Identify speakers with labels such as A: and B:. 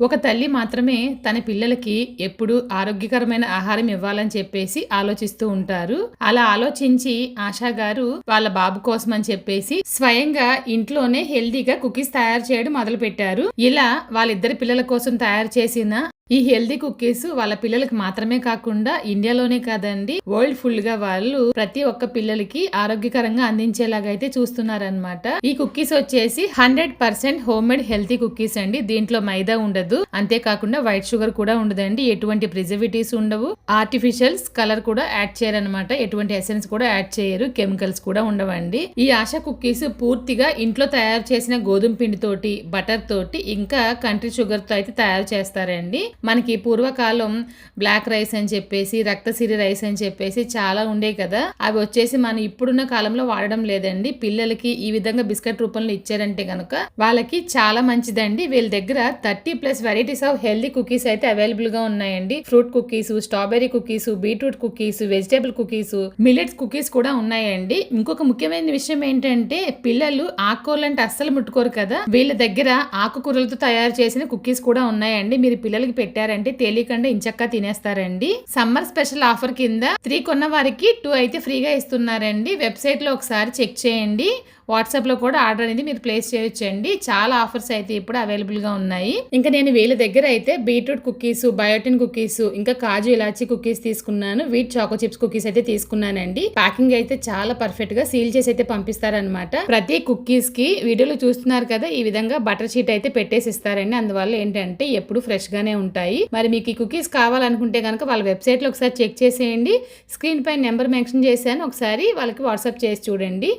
A: ఒక తల్లి మాత్రమే తన పిల్లలకి ఎప్పుడు ఆరోగ్యకరమైన ఆహారం ఇవ్వాలని చెప్పేసి ఆలోచిస్తూ ఉంటారు. అలా ఆలోచించి ఆశా గారు వాళ్ళ బాబు కోసం అని చెప్పేసి స్వయంగా ఇంట్లోనే హెల్దీగా కుకీస్ తయారు చేయడం మొదలుపెట్టారు. ఇలా వాళ్ళిద్దరి పిల్లల కోసం తయారు చేసిన ఈ హెల్దీ కుకీస్ వాళ్ళ పిల్లలకి మాత్రమే కాకుండా ఇండియాలోనే కాదండి, వరల్డ్ ఫుల్ గా వాళ్ళు ప్రతి ఒక్క పిల్లలకి ఆరోగ్యకరంగా అందించేలాగా అయితే చూస్తున్నారనమాట. ఈ కుకీస్ వచ్చేసి 100% హోమ్ మేడ్ హెల్తీ కుకీస్ అండి. దీంట్లో మైదా ఉండదు, అంతేకాకుండా వైట్ షుగర్ కూడా ఉండదండి, ఎటువంటి ప్రిజర్వేటివ్స్ ఉండవు, ఆర్టిఫిషియల్స్ కలర్ కూడా యాడ్ చేయరనమాట, ఎటువంటి ఎసెన్స్ కూడా యాడ్ చేయరు, కెమికల్స్ కూడా ఉండవండి. ఈ ఆశా కుకీస్ పూర్తిగా ఇంట్లో తయారు చేసిన గోధుమ పిండి తోటి, బటర్ తోటి, ఇంకా కంట్రీ షుగర్ తో అయితే తయారు చేస్తారండి. మనకి పూర్వకాలం బ్లాక్ రైస్ అని చెప్పేసి, రక్తసిరి రైస్ అని చెప్పేసి చాలా ఉండే కదా, అవి వచ్చేసి మనం ఇప్పుడున్న కాలంలో వాడడం లేదండి. పిల్లలకి ఈ విధంగా బిస్కెట్ రూపంలో ఇచ్చారంటే గనుక వాళ్ళకి చాలా మంచిదండి. వీళ్ళ దగ్గర 30+ వెరైటీస్ ఆఫ్ హెల్దీ కుకీస్ అయితే అవైలబుల్ గా ఉన్నాయండి. Fruit cookies, strawberry cookies, beetroot cookies, vegetable cookies, millets cookies కూడా ఉన్నాయండి. ఇంకొక ముఖ్యమైన విషయం ఏంటంటే పిల్లలు ఆకుకూరలు అంటే అస్సలు ముట్టుకోరు కదా, వీళ్ళ దగ్గర ఆకుకూరలతో తయారు చేసిన కుకీస్ కూడా ఉన్నాయండి. మీరు పిల్లలకి పెట్టారంటే తేలికండా ఇంచక్కా తినేస్తారండి. సమ్మర్ స్పెషల్ ఆఫర్ కింద 3 కొన్న వారికి 2 అయితే ఫ్రీగా ఇస్తున్నారండి. వెబ్సైట్ లో ఒకసారి చెక్ చేయండి. వాట్సాప్ లో కూడా ఆర్డర్ అనేది మీరు ప్లేస్ చేయొచ్చండి. చాలా ఆఫర్స్ అయితే ఇప్పుడు అవైలబుల్ గా ఉన్నాయి. ఇంకా నేను వీళ్ళ దగ్గర అయితే బీట్రూట్ కుకీస్, బయోటిన్ కుకీస్, ఇంకా కాజు ఇలాచీ కుకీస్ తీసుకున్నాను. వీట్ చాకో చిప్స్ కుకీస్ అయితే తీసుకున్నానండి. ప్యాకింగ్ అయితే చాలా పర్ఫెక్ట్ గా సీల్ చేసి అయితే పంపిస్తారనమాట. ప్రతి కుకీస్ కి వీడియోలో చూస్తున్నారు కదా, ఈ విధంగా బటర్ షీట్ అయితే పెట్టేసి ఇస్తారండి. అందువల్ల ఏంటంటే ఎప్పుడు ఫ్రెష్ గానే ఉంటాయి. మరి మీకు ఈ కుకీస్ కావాలనుకుంటే కనుక వాళ్ళ వెబ్సైట్ లో ఒకసారి చెక్ చేసేయండి. స్క్రీన్ పైన నెంబర్ మెన్షన్ చేశాను, ఒకసారి వాళ్ళకి వాట్సాప్ చేసి చూడండి.